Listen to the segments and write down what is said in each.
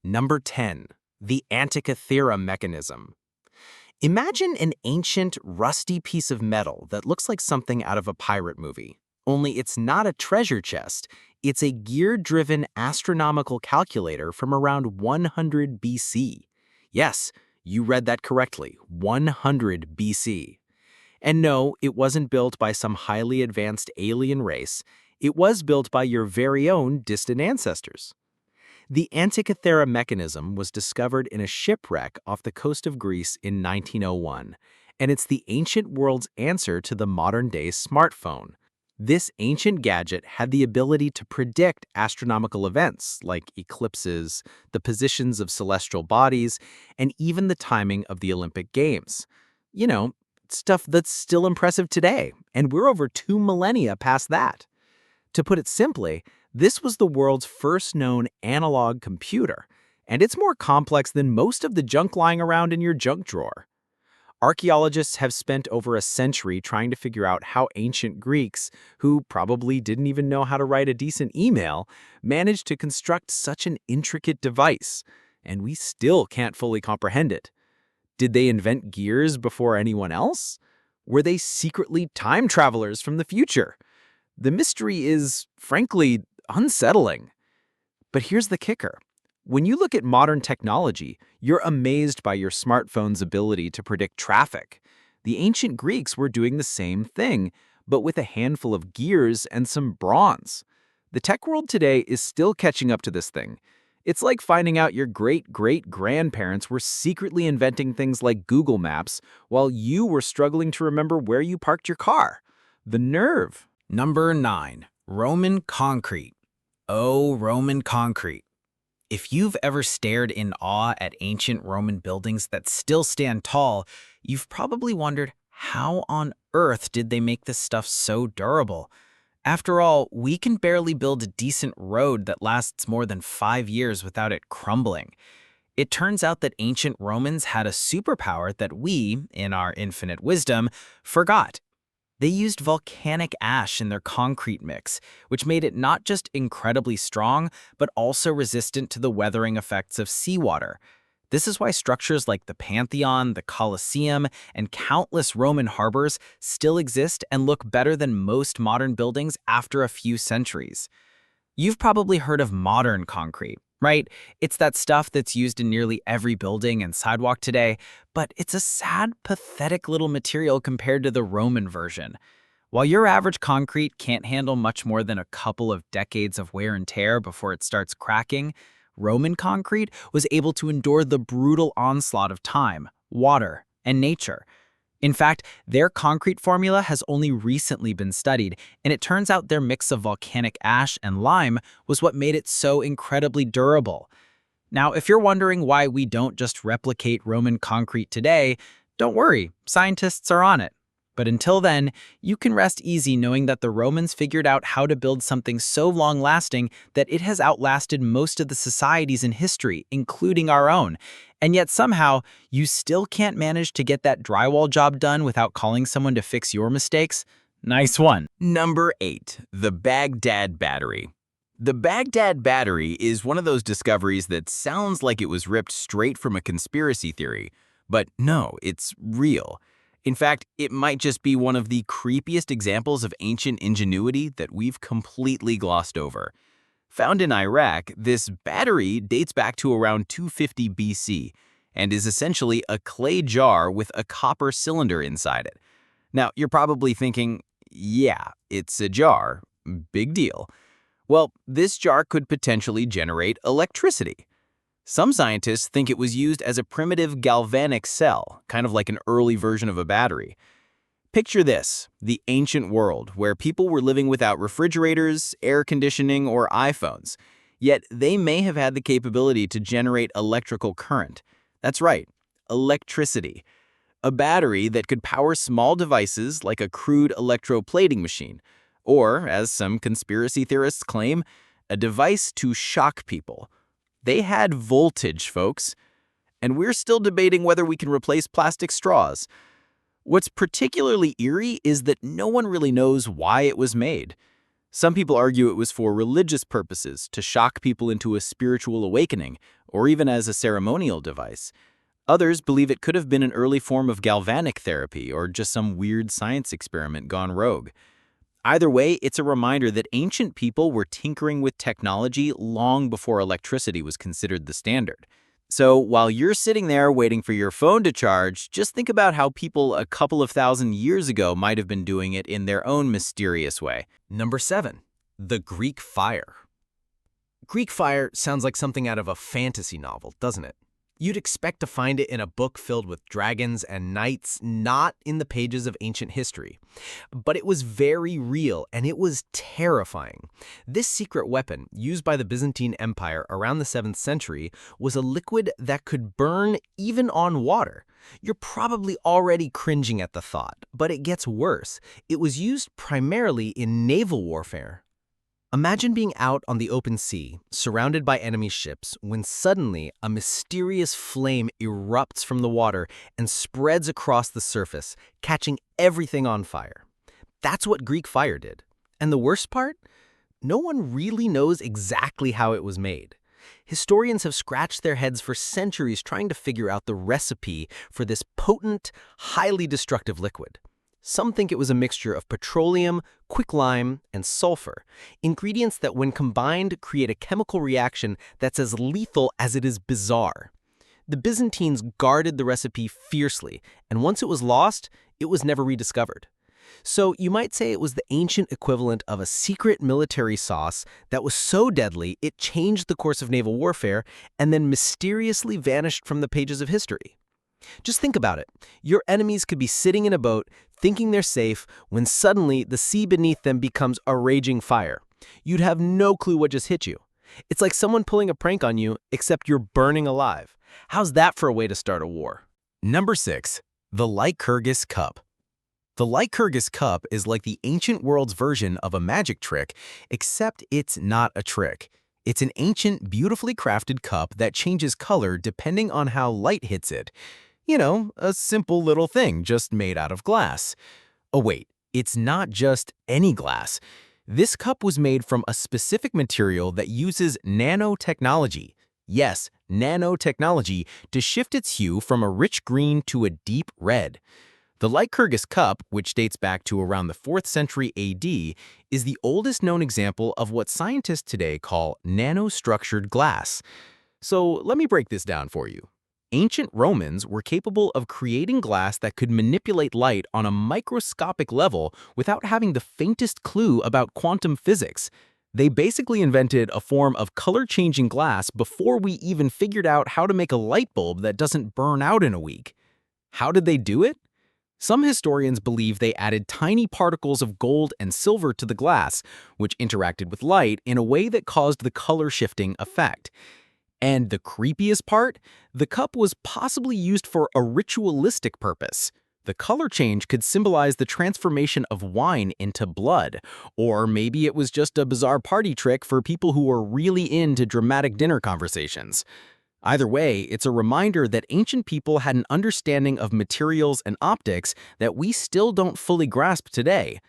Number 10. The Antikythera mechanism. Imagine an ancient, rusty piece of metal that looks like something out of a pirate movie. Only it's not a treasure chest, it's a gear-driven astronomical calculator from around 100 BC. Yes, you read that correctly, 100 BC. And no, it wasn't built by some highly advanced alien race. It was built by your very own distant ancestors. The Antikythera mechanism was discovered in a shipwreck off the coast of Greece in 1901, and it's the ancient world's answer to the modern-day smartphone. This ancient gadget had the ability to predict astronomical events like eclipses, the positions of celestial bodies, and even the timing of the Olympic Games. You know, stuff that's still impressive today, and we're over 2 millennia past that. To put it simply, this was the world's first known analog computer, and it's more complex than most of the junk lying around in your junk drawer. Archaeologists have spent over a century trying to figure out how ancient Greeks, who probably didn't even know how to write a decent email, managed to construct such an intricate device, and we still can't fully comprehend it. Did they invent gears before anyone else? Were they secretly time travelers from the future? The mystery is, frankly, unsettling. But here's the kicker. When you look at modern technology, you're amazed by your smartphone's ability to predict traffic. The ancient Greeks were doing the same thing, but with a handful of gears and some bronze. The tech world today is still catching up to this thing. It's like finding out your great-great-grandparents were secretly inventing things like Google Maps while you were struggling to remember where you parked your car. The nerve. Number 9. Roman concrete. Oh, Roman concrete. If you've ever stared in awe at ancient Roman buildings that still stand tall, you've probably wondered, how on earth did they make this stuff so durable? After all, we can barely build a decent road that lasts more than 5 years without it crumbling. It turns out that ancient Romans had a superpower that we, in our infinite wisdom, forgot. They used volcanic ash in their concrete mix, which made it not just incredibly strong, but also resistant to the weathering effects of seawater. This is why structures like the Pantheon, the Colosseum, and countless Roman harbors still exist and look better than most modern buildings after a few centuries. You've probably heard of modern concrete, right? It's that stuff that's used in nearly every building and sidewalk today, but it's a sad, pathetic little material compared to the Roman version. While your average concrete can't handle much more than a couple of decades of wear and tear before it starts cracking, Roman concrete was able to endure the brutal onslaught of time, water, and nature. In fact, their concrete formula has only recently been studied, and it turns out their mix of volcanic ash and lime was what made it so incredibly durable. Now, if you're wondering why we don't just replicate Roman concrete today, don't worry, scientists are on it. But until then, you can rest easy knowing that the Romans figured out how to build something so long-lasting that it has outlasted most of the societies in history, including our own. And yet somehow, you still can't manage to get that drywall job done without calling someone to fix your mistakes? Nice one. Number 8. The Baghdad Battery. The Baghdad Battery is one of those discoveries that sounds like it was ripped straight from a conspiracy theory. But no, it's real. In fact, it might just be one of the creepiest examples of ancient ingenuity that we've completely glossed over. Found in Iraq, this battery dates back to around 250 BC and is essentially a clay jar with a copper cylinder inside it. Now, you're probably thinking, yeah, it's a jar. Big deal. Well, this jar could potentially generate electricity. Some scientists think it was used as a primitive galvanic cell, kind of like an early version of a battery. Picture this, the ancient world, where people were living without refrigerators, air conditioning, or iPhones. Yet they may have had the capability to generate electrical current. That's right, electricity. A battery that could power small devices like a crude electroplating machine. Or, as some conspiracy theorists claim, a device to shock people. They had voltage, folks. And we're still debating whether we can replace plastic straws. What's particularly eerie is that no one really knows why it was made. Some people argue it was for religious purposes, to shock people into a spiritual awakening, or even as a ceremonial device. Others believe it could have been an early form of galvanic therapy or just some weird science experiment gone rogue. Either way, it's a reminder that ancient people were tinkering with technology long before electricity was considered the standard. So while you're sitting there waiting for your phone to charge, just think about how people a couple of thousand years ago might have been doing it in their own mysterious way. Number 7. The Greek fire. Greek fire sounds like something out of a fantasy novel, doesn't it? You'd expect to find it in a book filled with dragons and knights, not in the pages of ancient history. But it was very real, and it was terrifying. This secret weapon, used by the Byzantine Empire around the 7th century, was a liquid that could burn even on water. You're probably already cringing at the thought, but it gets worse. It was used primarily in naval warfare. Imagine being out on the open sea, surrounded by enemy ships, when suddenly a mysterious flame erupts from the water and spreads across the surface, catching everything on fire. That's what Greek fire did. And the worst part? No one really knows exactly how it was made. Historians have scratched their heads for centuries trying to figure out the recipe for this potent, highly destructive liquid. Some think it was a mixture of petroleum, quicklime, and sulfur, ingredients that when combined create a chemical reaction that's as lethal as it is bizarre. The Byzantines guarded the recipe fiercely, and once it was lost, it was never rediscovered. So you might say it was the ancient equivalent of a secret military sauce that was so deadly it changed the course of naval warfare and then mysteriously vanished from the pages of history. Just think about it. Your enemies could be sitting in a boat, thinking they're safe, when suddenly the sea beneath them becomes a raging fire. You'd have no clue what just hit you. It's like someone pulling a prank on you, except you're burning alive. How's that for a way to start a war? Number 6. The Lycurgus Cup. The Lycurgus Cup is like the ancient world's version of a magic trick, except it's not a trick. It's an ancient, beautifully crafted cup that changes color depending on how light hits it. You know, a simple little thing just made out of glass. Oh wait, it's not just any glass. This cup was made from a specific material that uses nanotechnology. Yes, nanotechnology to shift its hue from a rich green to a deep red. The Lycurgus cup, which dates back to around the 4th century AD, is the oldest known example of what scientists today call nanostructured glass. So let me break this down for you. Ancient Romans were capable of creating glass that could manipulate light on a microscopic level without having the faintest clue about quantum physics. They basically invented a form of color-changing glass before we even figured out how to make a light bulb that doesn't burn out in a week. How did they do it? Some historians believe they added tiny particles of gold and silver to the glass, which interacted with light in a way that caused the color-shifting effect. And the creepiest part? The cup was possibly used for a ritualistic purpose. The color change could symbolize the transformation of wine into blood, or maybe it was just a bizarre party trick for people who were really into dramatic dinner conversations. Either way, it's a reminder that ancient people had an understanding of materials and optics that we still don't fully grasp today.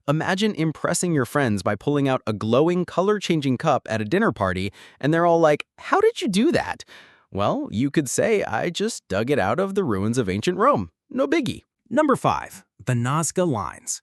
Imagine impressing your friends by pulling out a glowing, color-changing cup at a dinner party, and they're all like, "How did you do that?" Well, you could say, "I just dug it out of the ruins of ancient Rome. No biggie." Number 5. The Nazca Lines.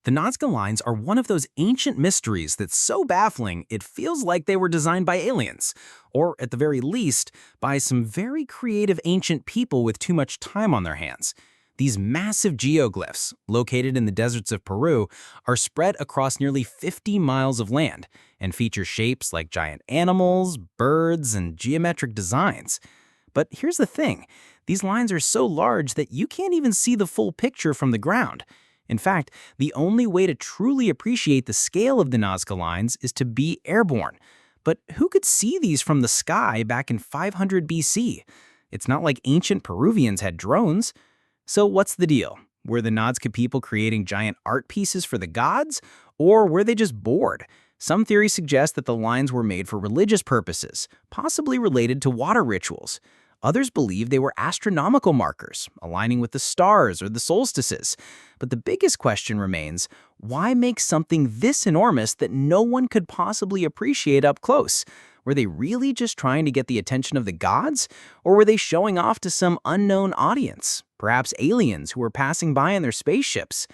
The Nazca Lines are one of those ancient mysteries that's so baffling it feels like they were designed by aliens, or at the very least, by some very creative ancient people with too much time on their hands. These massive geoglyphs, located in the deserts of Peru, are spread across nearly 50 miles of land and feature shapes like giant animals, birds, and geometric designs. But here's the thing, these lines are so large that you can't even see the full picture from the ground. In fact, the only way to truly appreciate the scale of the Nazca Lines is to be airborne. But who could see these from the sky back in 500 BC? It's not like ancient Peruvians had drones. So what's the deal? Were the Nazca people creating giant art pieces for the gods? Or were they just bored? Some theories suggest that the lines were made for religious purposes, possibly related to water rituals. Others believe they were astronomical markers, aligning with the stars or the solstices. But the biggest question remains, why make something this enormous that no one could possibly appreciate up close? Were they really just trying to get the attention of the gods? Or were they showing off to some unknown audience? Perhaps aliens who were passing by in their spaceships?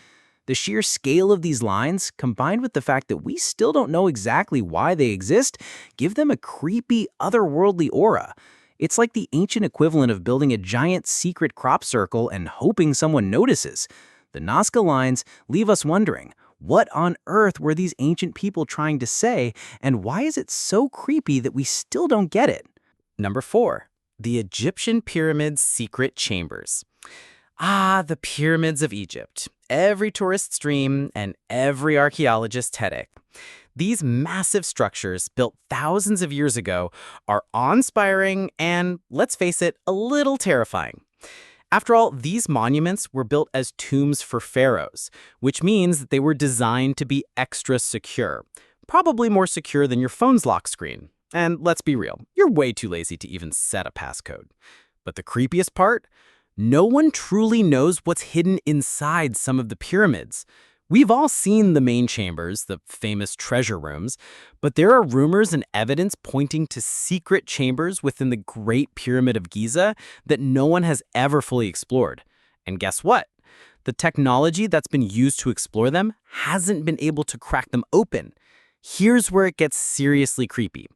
The sheer scale of these lines, combined with the fact that we still don't know exactly why they exist, give them a creepy, otherworldly aura. It's like the ancient equivalent of building a giant secret crop circle and hoping someone notices. The Nazca lines leave us wondering, what on earth were these ancient people trying to say, and why is it so creepy that we still don't get it? Number 4. The Egyptian Pyramids' Secret Chambers. Ah, the pyramids of Egypt. Every tourist's dream and every archaeologist's headache. These massive structures, built thousands of years ago, are awe-inspiring and, let's face it, a little terrifying. After all, these monuments were built as tombs for pharaohs, which means that they were designed to be extra secure. Probably more secure than your phone's lock screen. And let's be real, you're way too lazy to even set a passcode. But the creepiest part? No one truly knows what's hidden inside some of the pyramids. We've all seen the main chambers, the famous treasure rooms, but there are rumors and evidence pointing to secret chambers within the Great Pyramid of Giza that no one has ever fully explored. And guess what? The technology that's been used to explore them hasn't been able to crack them open. Here's where it gets seriously creepy.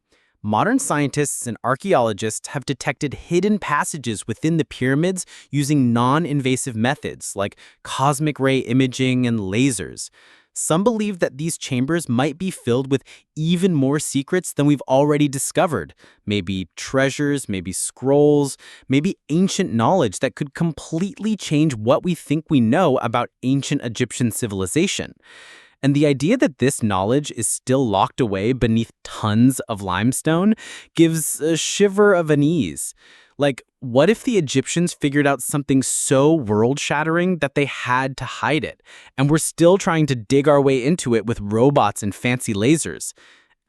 Modern scientists and archaeologists have detected hidden passages within the pyramids using non-invasive methods like cosmic ray imaging and lasers. Some believe that these chambers might be filled with even more secrets than we've already discovered. Maybe treasures, maybe scrolls, maybe ancient knowledge that could completely change what we think we know about ancient Egyptian civilization. And the idea that this knowledge is still locked away beneath tons of limestone gives a shiver of unease. Like, what if the Egyptians figured out something so world-shattering that they had to hide it, and we're still trying to dig our way into it with robots and fancy lasers?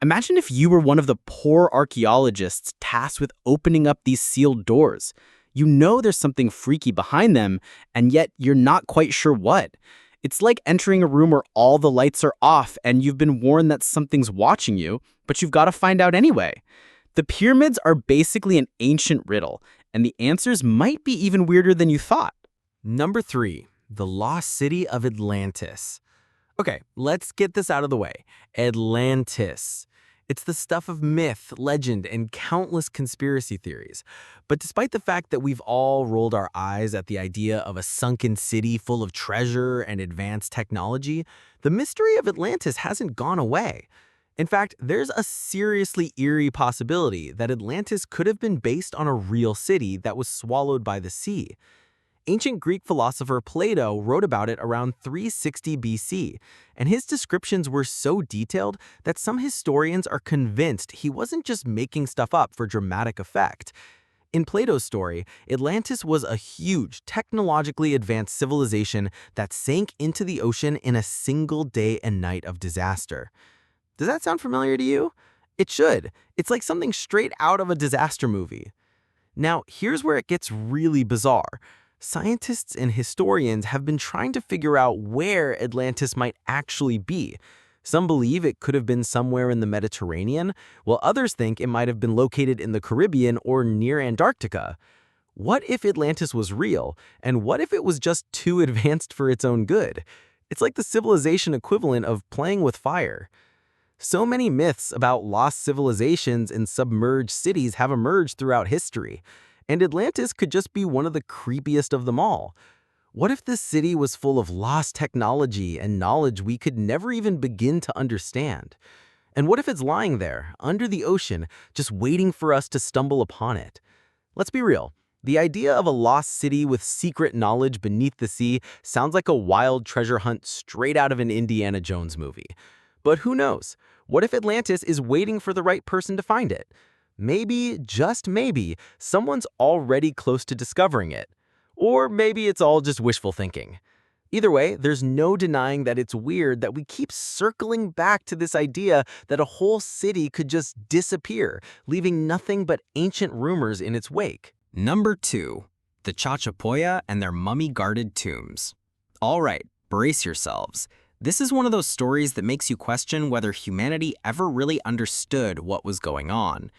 Imagine if you were one of the poor archaeologists tasked with opening up these sealed doors. You know there's something freaky behind them, and yet you're not quite sure what. It's like entering a room where all the lights are off and you've been warned that something's watching you, but you've got to find out anyway. The pyramids are basically an ancient riddle, and the answers might be even weirder than you thought. Number 3. The Lost City of Atlantis. Okay, let's get this out of the way. Atlantis. It's the stuff of myth, legend, and countless conspiracy theories. But despite the fact that we've all rolled our eyes at the idea of a sunken city full of treasure and advanced technology, the mystery of Atlantis hasn't gone away. In fact, there's a seriously eerie possibility that Atlantis could have been based on a real city that was swallowed by the sea. Ancient Greek philosopher Plato wrote about it around 360 BC, and his descriptions were so detailed that some historians are convinced he wasn't just making stuff up for dramatic effect. In Plato's story, Atlantis was a huge, technologically advanced civilization that sank into the ocean in a single day and night of disaster. Does that sound familiar to you? It should. It's like something straight out of a disaster movie. Now, here's where it gets really bizarre. Scientists and historians have been trying to figure out where Atlantis might actually be. Some believe it could have been somewhere in the Mediterranean, while others think it might have been located in the Caribbean or near Antarctica. What if Atlantis was real, and what if it was just too advanced for its own good? It's like the civilization equivalent of playing with fire. So many myths about lost civilizations and submerged cities have emerged throughout history. And Atlantis could just be one of the creepiest of them all. What if this city was full of lost technology and knowledge we could never even begin to understand? And what if it's lying there, under the ocean, just waiting for us to stumble upon it? Let's be real. The idea of a lost city with secret knowledge beneath the sea sounds like a wild treasure hunt straight out of an Indiana Jones movie. But who knows? What if Atlantis is waiting for the right person to find it? Maybe, just maybe, someone's already close to discovering it. Or maybe it's all just wishful thinking. Either way, there's no denying that it's weird that we keep circling back to this idea that a whole city could just disappear, leaving nothing but ancient rumors in its wake. Number 2. The Chachapoya and their mummy-guarded tombs. All right, brace yourselves. This is one of those stories that makes you question whether humanity ever really understood what was going on.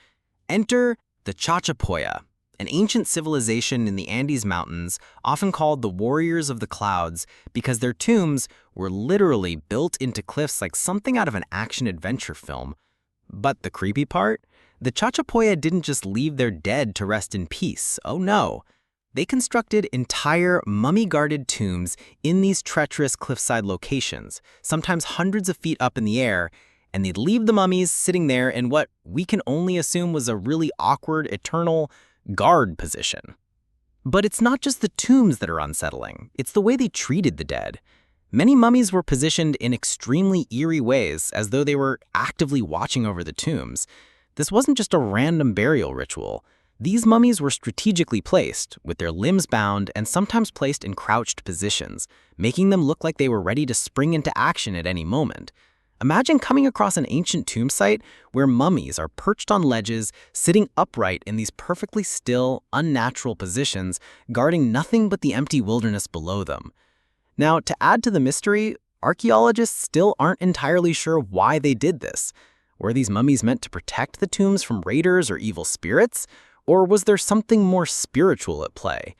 Enter the Chachapoya, an ancient civilization in the Andes Mountains, often called the Warriors of the Clouds because their tombs were literally built into cliffs like something out of an action-adventure film. But the creepy part? The Chachapoya didn't just leave their dead to rest in peace. Oh no. They constructed entire mummy-guarded tombs in these treacherous cliffside locations, sometimes hundreds of feet up in the air, and they'd leave the mummies sitting there in what we can only assume was a really awkward, eternal guard position. But it's not just the tombs that are unsettling, it's the way they treated the dead. Many mummies were positioned in extremely eerie ways, as though they were actively watching over the tombs. This wasn't just a random burial ritual. These mummies were strategically placed, with their limbs bound and sometimes placed in crouched positions, making them look like they were ready to spring into action at any moment. Imagine coming across an ancient tomb site where mummies are perched on ledges, sitting upright in these perfectly still, unnatural positions, guarding nothing but the empty wilderness below them. Now, to add to the mystery, archaeologists still aren't entirely sure why they did this. Were these mummies meant to protect the tombs from raiders or evil spirits? Or was there something more spiritual at play?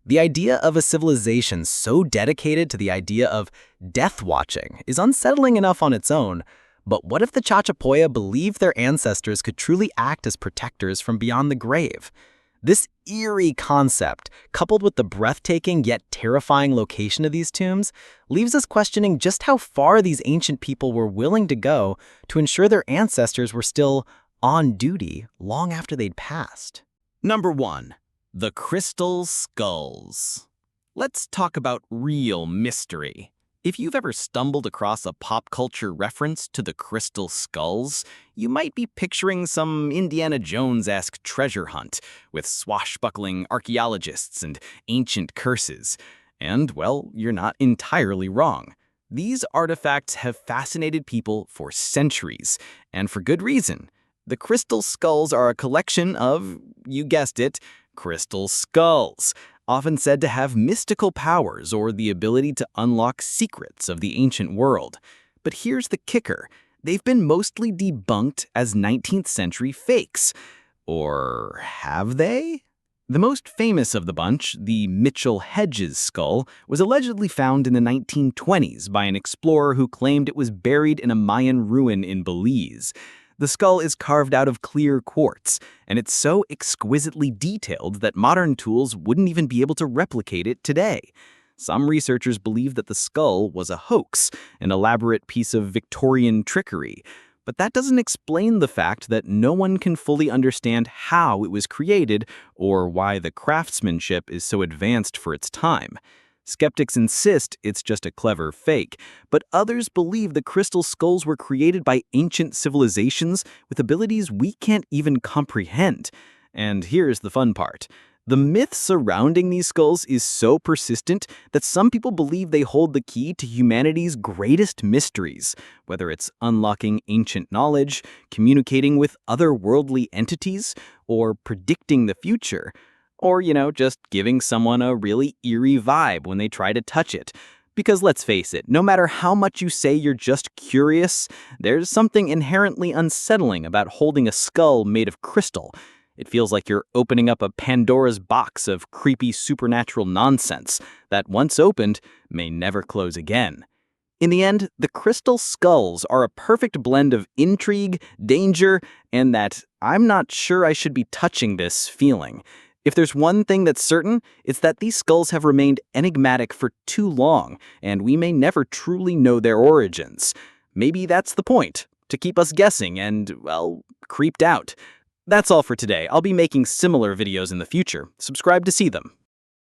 The idea of a civilization so dedicated to the idea of death watching is unsettling enough on its own, but what if the Chachapoya believed their ancestors could truly act as protectors from beyond the grave? This eerie concept, coupled with the breathtaking yet terrifying location of these tombs, leaves us questioning just how far these ancient people were willing to go to ensure their ancestors were still on duty long after they'd passed. Number 1. The Crystal Skulls. Let's talk about real mystery. If you've ever stumbled across a pop culture reference to the Crystal Skulls, you might be picturing some Indiana Jones-esque treasure hunt with swashbuckling archaeologists and ancient curses. And, well, you're not entirely wrong. These artifacts have fascinated people for centuries, and for good reason. The Crystal Skulls are a collection of, you guessed it, crystal skulls, often said to have mystical powers or the ability to unlock secrets of the ancient world. But here's the kicker. They've been mostly debunked as 19th century fakes. Or have they? The most famous of the bunch, the Mitchell Hedges skull, was allegedly found in the 1920s by an explorer who claimed it was buried in a Mayan ruin in Belize. The skull is carved out of clear quartz, and it's so exquisitely detailed that modern tools wouldn't even be able to replicate it today. Some researchers believe that the skull was a hoax, an elaborate piece of Victorian trickery. But that doesn't explain the fact that no one can fully understand how it was created or why the craftsmanship is so advanced for its time. Skeptics insist it's just a clever fake, but others believe the crystal skulls were created by ancient civilizations with abilities we can't even comprehend. And here's the fun part. The myth surrounding these skulls is so persistent that some people believe they hold the key to humanity's greatest mysteries, whether it's unlocking ancient knowledge, communicating with otherworldly entities, or predicting the future. Or, just giving someone a really eerie vibe when they try to touch it. Because let's face it, no matter how much you say you're just curious, there's something inherently unsettling about holding a skull made of crystal. It feels like you're opening up a Pandora's box of creepy supernatural nonsense that, once opened, may never close again. In the end, the crystal skulls are a perfect blend of intrigue, danger, and that I'm not sure I should be touching this feeling. If there's one thing that's certain, it's that these skulls have remained enigmatic for too long, and we may never truly know their origins. Maybe that's the point, to keep us guessing and, well, creeped out. That's all for today. I'll be making similar videos in the future. Subscribe to see them.